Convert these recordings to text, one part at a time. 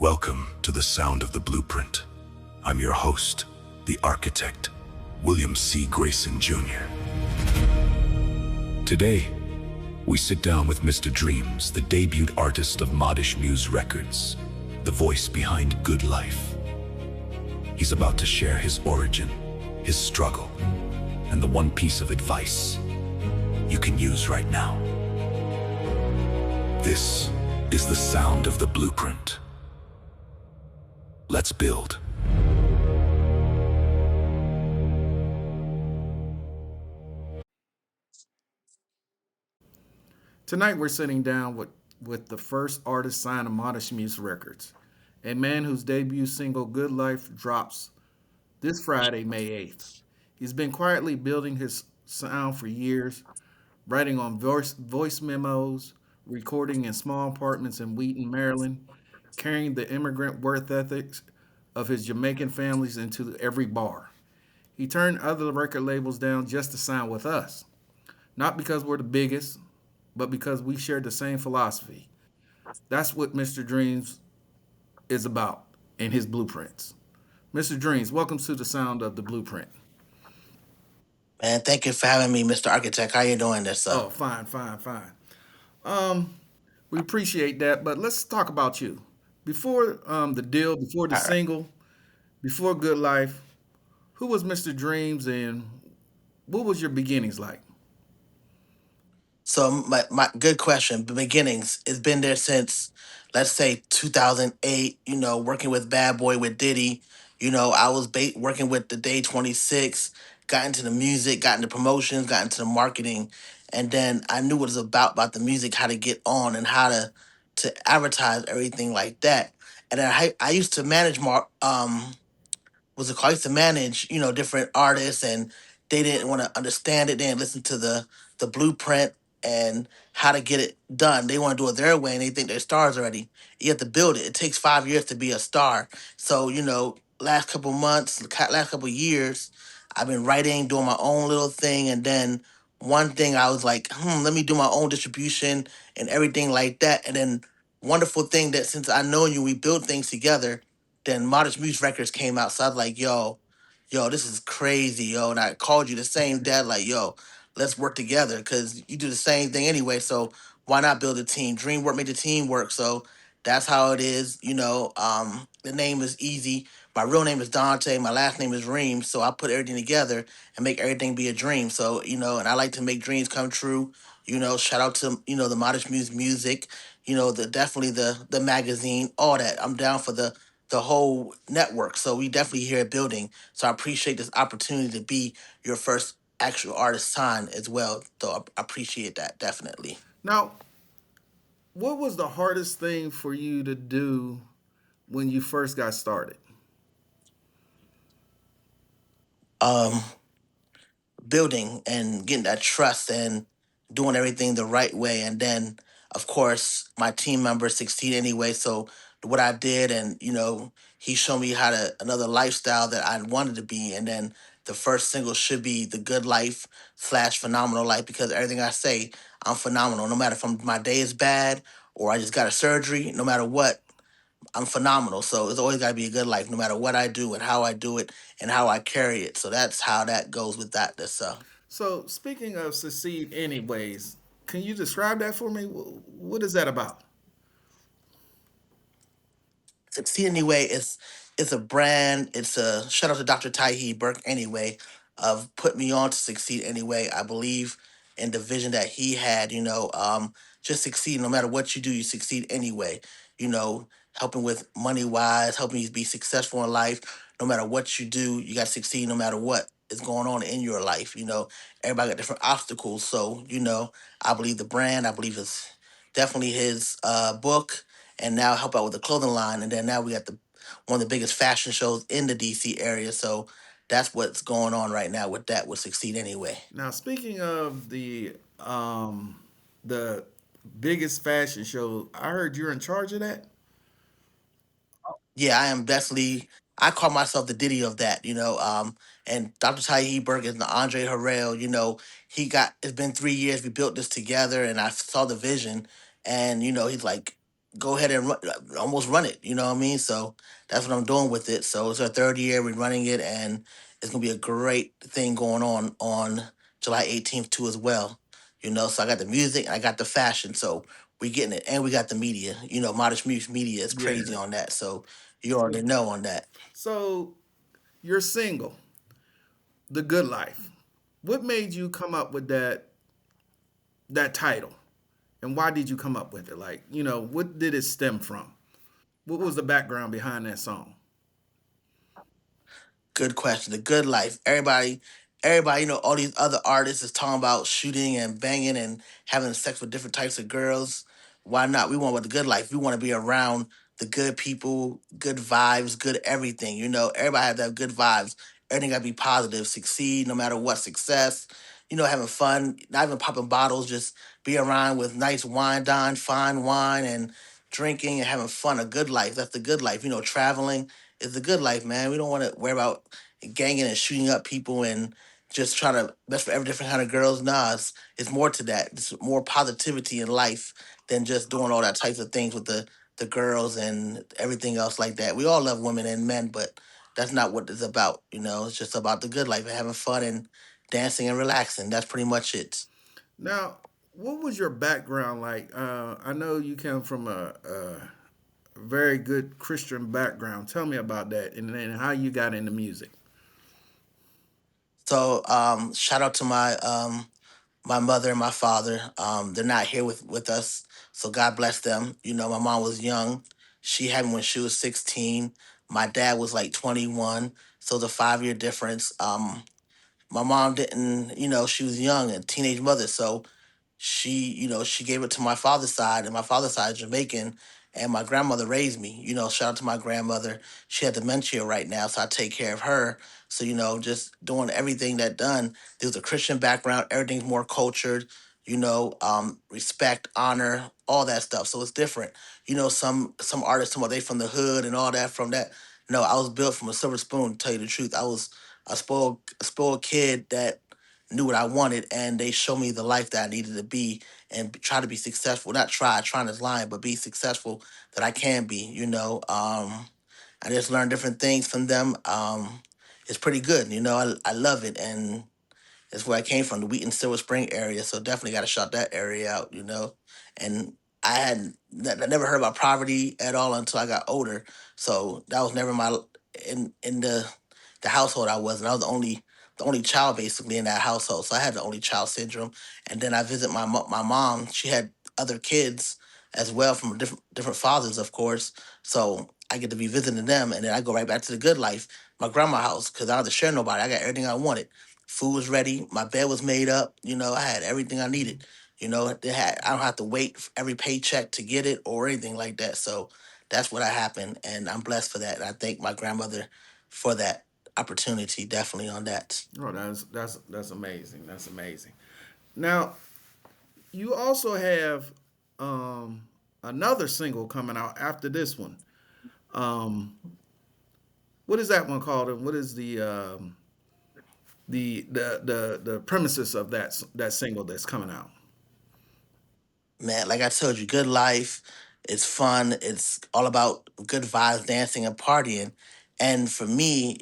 Welcome to the Sound of the Blueprint. I'm your host, the architect, William C. Grayson Jr. Today, we sit down with Mr. Dreams, the debut artist of Modish Muse Records, the voice behind Good Life. He's about to share his origin, his struggle, and the one piece of advice you can use right now. This is the Sound of the Blueprint. Let's build. Tonight we're sitting down with the first artist signed to Modish Muse Records, a man whose debut single Good Life drops this Friday, May 8th. He's been quietly building his sound for years, writing on voice memos, recording in small apartments in Wheaton, Maryland, carrying the immigrant worth ethics of his Jamaican families into every bar. He turned other record labels down just to sign with us, not because we're the biggest, but because we share the same philosophy. That's what Mr. Dreams is about in his blueprints. Mr. Dreams, welcome to the sound of the blueprint. Man, thank you for having me, Mr. Architect. How you doing this, sir? Oh, fine, fine, fine. We appreciate that, but let's talk about you. Before the deal, before the All right. single, before Good Life, who was Mr. Dreams and what was your beginnings like? So my good question. The beginnings. It's been there since, let's say, 2008. Working with Bad Boy with Diddy. I was working with the Day 26. Got into the music, got into promotions, got into the marketing, and then I knew what it was about the music, how to get on, and how to advertise everything like that. And then I used to manage was it called? I used to manage, different artists, and they didn't want to understand it. They didn't listen to the blueprint and how to get it done. They want to do it their way, and they think they're stars already. You have to build it. It takes 5 years to be a star. So last couple months, last couple years, I've been writing, doing my own little thing, and then one thing I was like, let me do my own distribution and everything like that, and then wonderful thing that since I know you, we build things together. Then Modish Muse Records came out, so I was like, yo, this is crazy, yo. And I called you the same day, like, yo, let's work together because you do the same thing anyway. So why not build a team? Dream work made the team work. So that's how it is. The name is easy. My real name is Dante. My last name is Ream. So I put everything together and make everything be a dream. So, and I like to make dreams come true. Shout out to, the Modish Muse music, definitely the magazine, all that. I'm down for the whole network. So we definitely here at building. So I appreciate this opportunity to be your first actual artist sign as well. So I appreciate that definitely. Now, what was the hardest thing for you to do when you first got started? Um, Building and getting that trust and doing everything the right way. And then, of course, my team members succeed anyway. So what I did, and he showed me how to another lifestyle that I wanted to be. And then the first single should be the good life slash phenomenal life because everything I say, I'm phenomenal. No matter if my day is bad or I just got a surgery, no matter what, I'm phenomenal. So it's always got to be a good life, no matter what I do and how I do it and how I carry it. So that's how that goes with that. That's So, speaking of succeed anyways, can you describe that for me? What is that about? Succeed Anyway it's a brand. It's a shout out to Dr. Taihi Burke anyway of put me on to Succeed Anyway. I believe in the vision that he had, just succeed no matter what you do, you succeed anyway. Helping with money wise, helping you be successful in life. No matter what you do, you gotta succeed no matter what is going on in your life. Everybody got different obstacles. So, I believe the brand, I believe it's definitely his book and now help out with the clothing line. And then now we got the one of the biggest fashion shows in the DC area. So that's what's going on right now with that. Would succeed anyway. Now, speaking of the biggest fashion show, I heard you're in charge of that. Yeah, I am definitely. I call myself the Diddy of that. And Dr. Ty Hebert and Andre Harrell. He got. It's been 3 years. We built this together, and I saw the vision. And he's like, go ahead and almost run it. You know what I mean? So that's what I'm doing with it. So it's our third year. We're running it, and it's gonna be a great thing going on July 18th too as well. You know, so I got the music, and I got the fashion. So we getting it, and we got the media. You know, Modest Muse Media is Yeah. crazy on that. So you already know on that. So you're single, The Good Life. What made you come up with that title? And why did you come up with it? Like, what did it stem from? What was the background behind that song? Good question. The good life. Everybody, all these other artists is talking about shooting and banging and having sex with different types of girls. Why not? We want with the good life. We want to be around the good people, good vibes, good everything. Everybody have to have good vibes. Everything gotta be positive, succeed no matter what, success. Having fun, not even popping bottles, just be around with nice wine, dine, fine wine, and drinking and having fun. A good life. That's the good life. Traveling is the good life, man. We don't want to worry about ganging and shooting up people and just trying to best for every different kind of girls. Nah, it's more to that. It's more positivity in life than just doing all that types of things with the girls and everything else like that. We all love women and men, but that's not what it's about. It's just about the good life and having fun and dancing and relaxing. That's pretty much it. Now, what was your background like? I know you came from a very good Christian background. Tell me about that and then how you got into music. So shout out to my mother and my father. They're not here with us, so God bless them. My mom was young; she had me when she was 16. My dad was like 21, so the 5 year difference. My mom didn't, she was young and teenage mother, so she gave it to my father's side, and my father's side is Jamaican, and my grandmother raised me. Shout out to my grandmother. She had dementia right now, so I take care of her. So, just doing everything that done. There's a Christian background, everything's more cultured, respect, honor, all that stuff. So it's different. Some artists come they from the hood and all that from that. No, I was built from a silver spoon, to tell you the truth. I was a spoiled kid that knew what I wanted, and they showed me the life that I needed to be and try to be successful. Not trying is lying, but be successful that I can be. I just learned different things from them. It's pretty good. I love it, and it's where I came from, the Wheaton Silver Spring area. So definitely got to shout that area out. And I never heard about poverty at all until I got older. So that was never my in the household I was, and I was the only child basically in that household. So I had the only child syndrome. And then I visit my mom. She had other kids as well from different fathers, of course. So I get to be visiting them, and then I go right back to the good life, my grandma's house, because I don't have to share nobody. I got everything I wanted. Food was ready. My bed was made up. I had everything I needed. I don't have to wait for every paycheck to get it or anything like that. So that's what happened, and I'm blessed for that. And I thank my grandmother for that opportunity. Definitely on that. Oh, that's amazing. That's amazing. Now, you also have another single coming out after this one. Um, what is that one called? And what is the premises of that single that's coming out? Man, like I told you, good life. It's fun. It's all about good vibes, dancing and partying. And for me,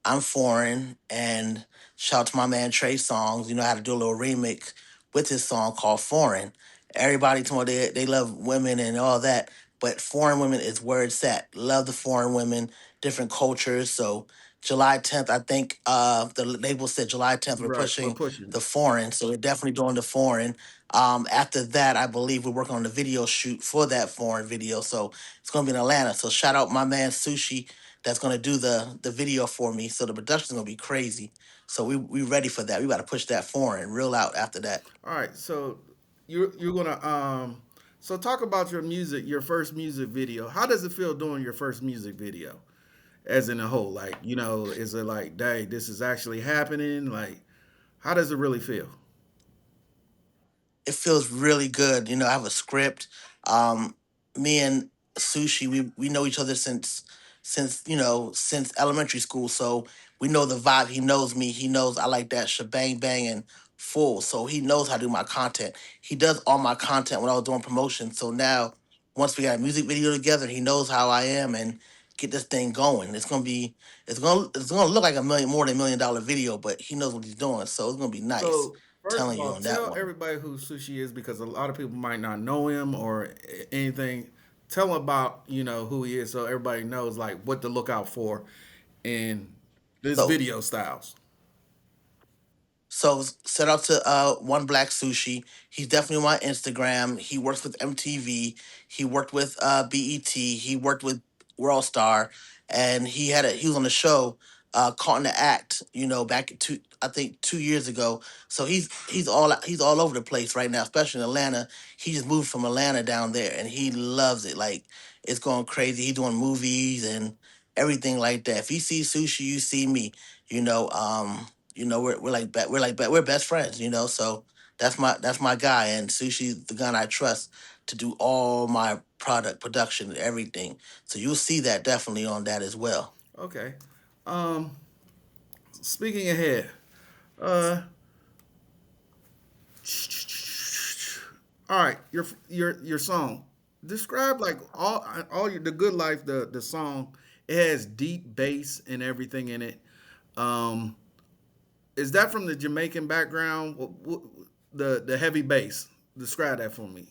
I'm foreign, and shout out to my man Trey Songs. I had to do a little remix with his song called Foreign. Everybody told me they love women and all that, but foreign women is where it's at. Love the foreign women, different cultures. So July 10th, I think the label said July 10th we're Right, we're pushing pushing the it. foreign. So we're definitely doing the foreign. After that, I believe we're working on the video shoot for that foreign video. So it's gonna be in Atlanta. So shout out my man Sushi that's gonna do the video for me. So the production's gonna be crazy. So we ready for that. We got to push that foreign real out after that. All right, so you're gonna so talk about your music, your first music video. How does it feel doing your first music video, as in a whole? Like, is it like, dang, this is actually happening? Like, how does it really feel? It feels really good. I have a script. Um, Me and Sushi, we know each other since elementary school. So we know the vibe. He knows me. He knows I like that shebang bang and full. So he knows how to do my content. He does all my content when I was doing promotion. So now once we got a music video together, he knows how I am and get this thing going. It's gonna look like a million more than $1 million video, but he knows what he's doing, so it's gonna be nice. So first of Telling you all, on that tell one. everybody who Sushi is because a lot of people might not know him or anything. Tell them about who he is so everybody knows like what to look out for in this So video styles. So set out to One Black Sushi. He's definitely on my Instagram. He works with MTV. He worked with BET. He worked with World Star, and he was on the show Caught in the Act. Back I think 2 years ago. So he's all over the place right now, especially in Atlanta. He just moved from Atlanta down there, and he loves it. Like it's going crazy. He's doing movies and everything like that. If you see Sushi, you see me. You know. We're best friends, so that's my guy, and Sushi's the guy I trust to do all my product production and everything, so you'll see that definitely on that as well. Okay. Um, Speaking ahead, uh, all right, your song. Describe like all the good life the song. It has deep bass and everything in it. Um, is that from the Jamaican background? The heavy bass. Describe that for me.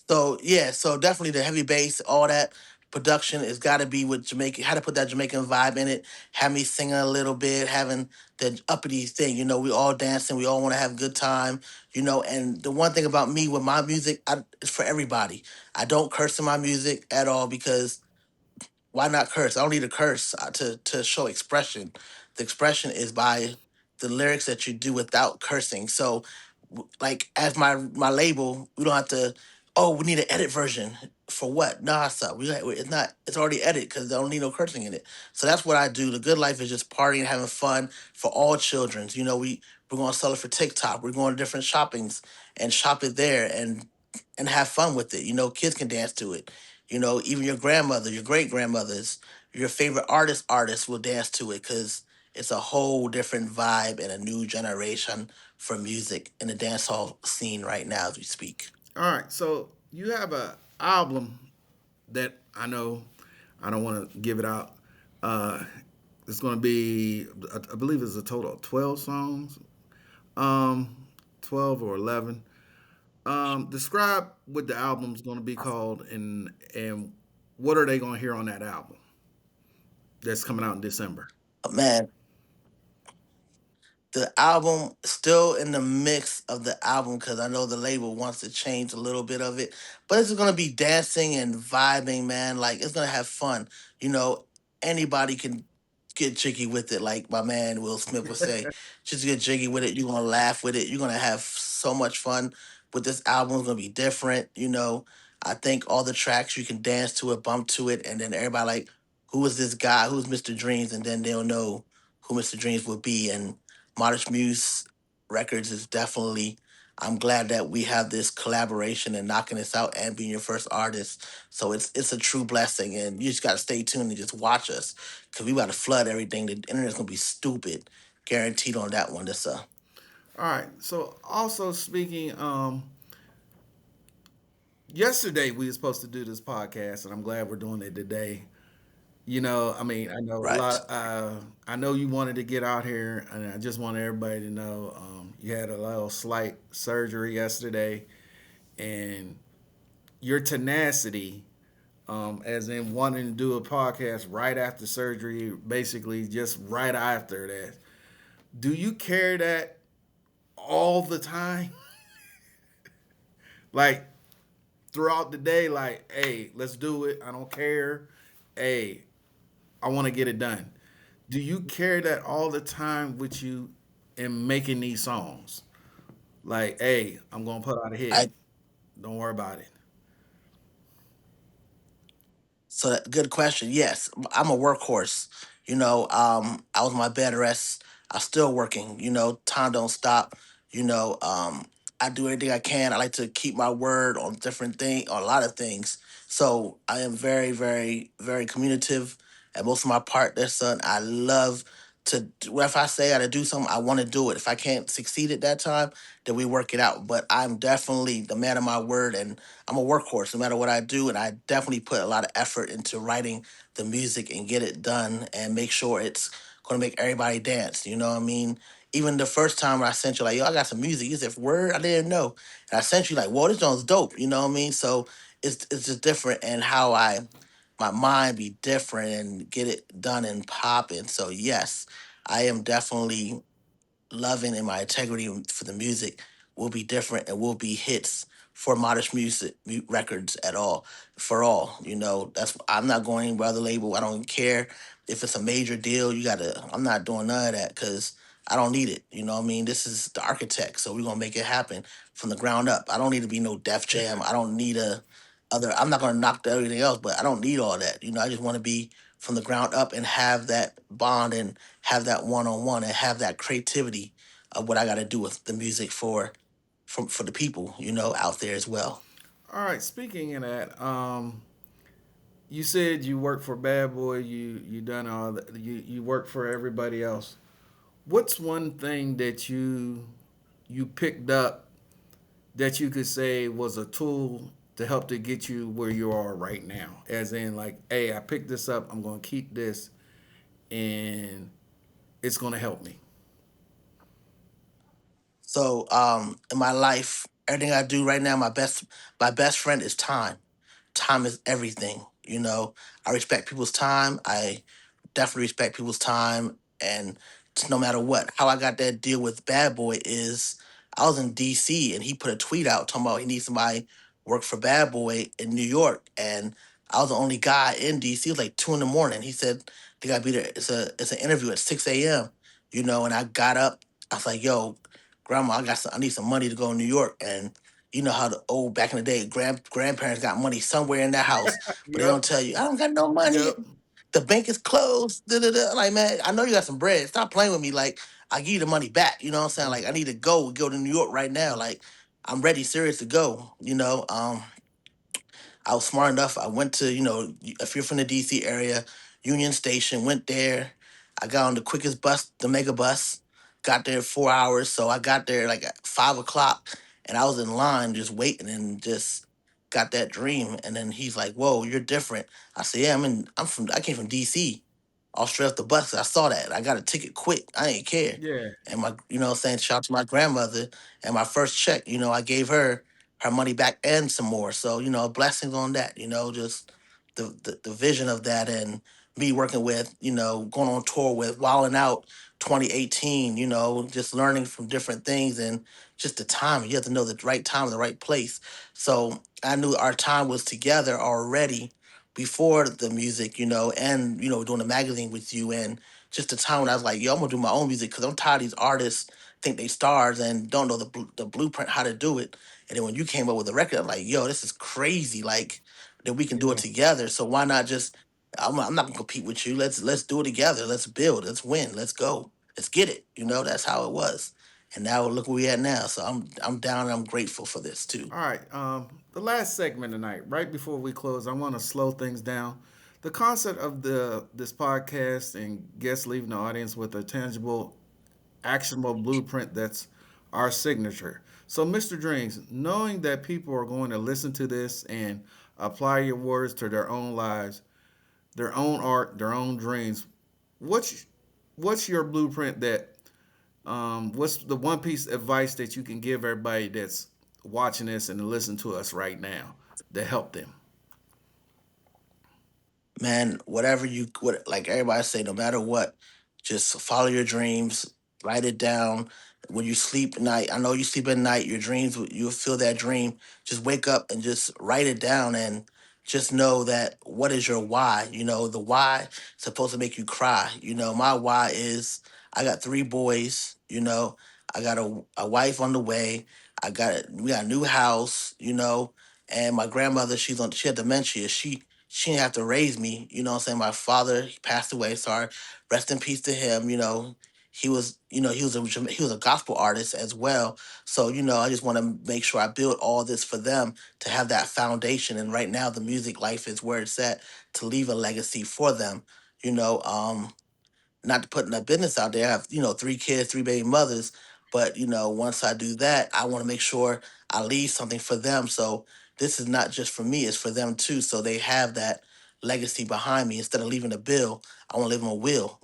So yeah, so definitely the heavy bass, all that production has got to be with Jamaican. How to put that Jamaican vibe in it. Have me singing a little bit, having the uppity thing. We all dancing. We all want to have a good time. And the one thing about me with my music, it's for everybody. I don't curse in my music at all because why not curse? I don't need a curse to show expression. The expression is by the lyrics that you do without cursing. So, like as my label, we don't have to. Oh, we need an edit version for what? Nah, so it's not. It's already edited because they don't need no cursing in it. So that's what I do. The good life is just partying, having fun for all childrens. We're gonna sell it for TikTok. We're going to different shoppings and shop it there and have fun with it. Kids can dance to it. Even your grandmother, your great grandmothers, your favorite artists will dance to it because it's a whole different vibe and a new generation for music in the dancehall scene right now as we speak. All right, so you have a album that I know. I don't want to give it out. Uh, it's going to be, I believe, it's a total of 12 songs, um, 12 or 11. Describe what the album's going to be called and what are they going to hear on that album that's coming out in December. Man, the album still in the mix of the album because I know the label wants to change a little bit of it, but it's gonna be dancing and vibing, man. Like it's gonna have fun. You know, anybody can get jiggy with it, like my man Will Smith would say. Just get jiggy with it. You're gonna laugh with it. You're gonna have so much fun with this album. It's gonna be different. I think all the tracks you can dance to it, bump to it, and then everybody like, who is this guy? Who's Mr. Dreams? And then they'll know who Mr. Dreams would be. And Modish Muse Records is definitely. I'm glad that we have this collaboration and knocking this out and being your first artist. So it's a true blessing, and you just gotta stay tuned and just watch us because we about to flood everything. The internet's gonna be stupid, guaranteed on that one. That's All right. So also speaking, yesterday we were supposed to do this podcast, and I'm glad we're doing it today. I mean, I know a right. lot. I know you wanted to get out here, and I just want everybody to know you had a little slight surgery yesterday, and your tenacity, as in wanting to do a podcast right after surgery, basically just right after that. Do you carry that all the time? Like throughout the day, like, hey, let's do it. I don't care. Hey, I want to get it done. Do you carry that all the time with you in making these songs? Like, hey, I'm gonna put out a hit. I Don't worry about it. So good question. Yes, I'm a workhorse. I was my bed rest. I'm still working. Time don't stop. I do everything I can. I like to keep my word on different things, on a lot of things. So I am very, very, very communicative. And most of my partners, son, I love if I say I gotta do something, I want to do it. If I can't succeed at that time, then we work it out. But I'm definitely the man of my word, and I'm a workhorse no matter what I do. And I definitely put a lot of effort into writing the music and get it done and make sure it's gonna make everybody dance. You know what I mean? Even the first time I sent you like, yo, I got some music. You said, word, I didn't know. And I sent you like, whoa, this song's dope. You know what I mean? So it's just different and how my mind be different and get it done and popping. So yes, I am definitely loving and my integrity for the music will be different and will be hits for Modest Music Records at all for all. You know, that's I'm not going anywhere other label. I don't care if it's a major deal. You gotta. I'm not doing none of that because I don't need it. You know what I mean? This is the architect, so we're gonna make it happen from the ground up. I don't need to be no Def Jam. I don't need a other. I'm not gonna knock everything else, but I don't need all that. You know, I just want to be from the ground up and have that bond and have that one on one and have that creativity of what I got to do with the music for the people, you know, out there as well. All right. Speaking of that, you said you work for Bad Boy. You done all that. You work for everybody else. What's one thing that you picked up that you could say was a tool to help to get you where you are right now? As in, like, hey, I picked this up. I'm going to keep this, and it's going to help me. So in my life, everything I do right now, my best friend is time. Time is everything. You know, I respect people's time. I definitely respect people's time, and no matter what, how I got that deal with Bad Boy is I was in DC and he put a tweet out talking about he needs somebody work for Bad Boy in New York, and I was the only guy in DC. It was like 2 in the morning. He said they gotta be there. It's an interview at 6 a.m. You know, and I got up. I was like, "Yo, Grandma, I need some money to go to New York." And you know how the old back in the day, grandparents got money somewhere in their house, but they Yep. don't tell you, I don't got no money. Yep. The bank is closed. Da, da, da. Like, man, I know you got some bread. Stop playing with me. Like, I give you the money back. You know what I'm saying? Like, I need to go to New York right now. Like, I'm ready, serious to go. You know, I was smart enough. I went to, you know, if you're from the DC area, Union Station, went there. I got on the quickest bus, the mega bus, got there 4 hours. So I got there like at 5 o'clock and I was in line just waiting and just got that dream. And then he's like, whoa, you're different. I said, yeah, I came from DC. All straight off the bus. I saw that. I got a ticket quick. I ain't care. Yeah. And you know what I'm saying, shout out to my grandmother and my first check, you know, I gave her money back and some more. So, you know, blessings on that, you know, just the vision of that and me working with, you know, going on tour with Wildin' Out 2018, you know, just learning from different things and just the timing. You have to know the right time, the right place. So I knew our time was together already before the music, you know, and, you know, doing the magazine with you and just the time when I was like, yo, I'm gonna do my own music because I'm tired of these artists think they stars and don't know the blueprint how to do it. And then when you came up with a record, I'm like, yo, this is crazy. Like that we can do it Yeah. together. So why not just? I'm not gonna compete with you. Let's do it together. Let's build. Let's win. Let's go. Let's get it. You know that's how it was. And now look where we at now. So I'm down and I'm grateful for this too. All right. The last segment tonight, right before we close, I want to slow things down. The concept of this podcast and guests leaving the audience with a tangible, actionable blueprint that's our signature. So, Mr. Dreams, knowing that people are going to listen to this and apply your words to their own lives, their own art, their own dreams, what's what's your blueprint that what's the one piece of advice that you can give everybody that's watching this and listening to us right now to help them? Man, whatever like everybody say, no matter what, just follow your dreams, write it down. When you sleep at night, I know you sleep at night, your dreams, you'll feel that dream. Just wake up and just write it down and just know that what is your why? You know, the why is supposed to make you cry. You know, my why is I got 3 boys, you know, I got a wife on the way. We got a new house, you know, and my grandmother, she had dementia. She didn't have to raise me. You know what I'm saying? My father, he passed away. Sorry. Rest in peace to him. You know, he was a gospel artist as well. So, you know, I just want to make sure I build all this for them to have that foundation. And right now the music life is where it's at to leave a legacy for them. You know, not to put a business out there. I have, 3 kids, 3 baby mothers. But, once I do that, I want to make sure I leave something for them. So this is not just for me, it's for them too. So they have that legacy behind me. Instead of leaving a bill, I want to leave them a will.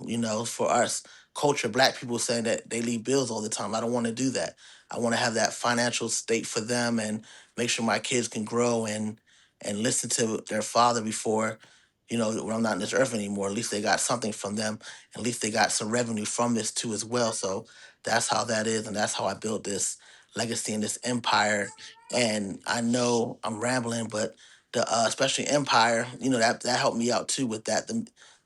For us, culture, black people saying that they leave bills all the time. I don't want to do that. I want to have that financial state for them and make sure my kids can grow and listen to their father before, when I'm not in this earth anymore. At least they got something from them. At least they got some revenue from this too as well. So that's how that is, and that's how I built this legacy and this empire. And I know I'm rambling, but the especially Empire, that helped me out too with that.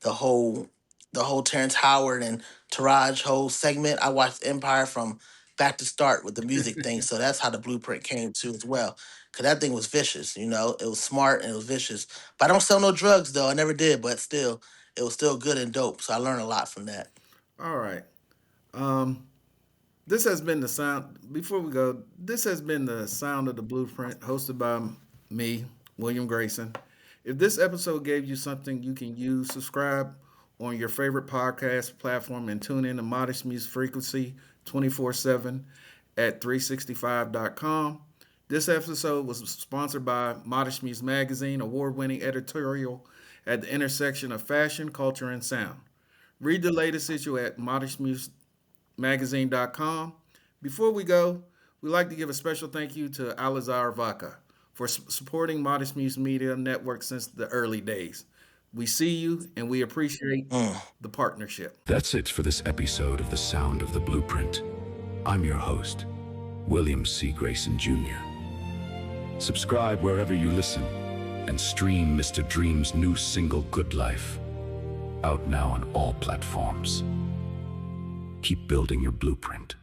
The whole the whole Terrence Howard and Taraj whole segment. I watched Empire from back to start with the music thing. So that's how the blueprint came to as well. Cause that thing was vicious, It was smart and it was vicious. But I don't sell no drugs though. I never did, but still, it was still good and dope. So I learned a lot from that. All right. Um, this has been the sound. Before we go, this has been the sound of the blueprint, hosted by me, William Grayson. If this episode gave you something you can use, subscribe on your favorite podcast platform and tune in to Modest Muse Frequency 24/7 at 365.com. This episode was sponsored by Modish Muse Magazine, award-winning editorial at the intersection of fashion, culture, and sound. Read the latest issue at modishmusemagazine.com. Before we go, we'd like to give a special thank you to Alizar Vaca for supporting Modest Muse Media Network since the early days. We see you and we appreciate the partnership. That's it for this episode of The Sound of the Blueprint. I'm your host, William C. Grayson Jr. Subscribe wherever you listen and stream Mr. Dream's new single, Good Life, out now on all platforms. Keep building your blueprint.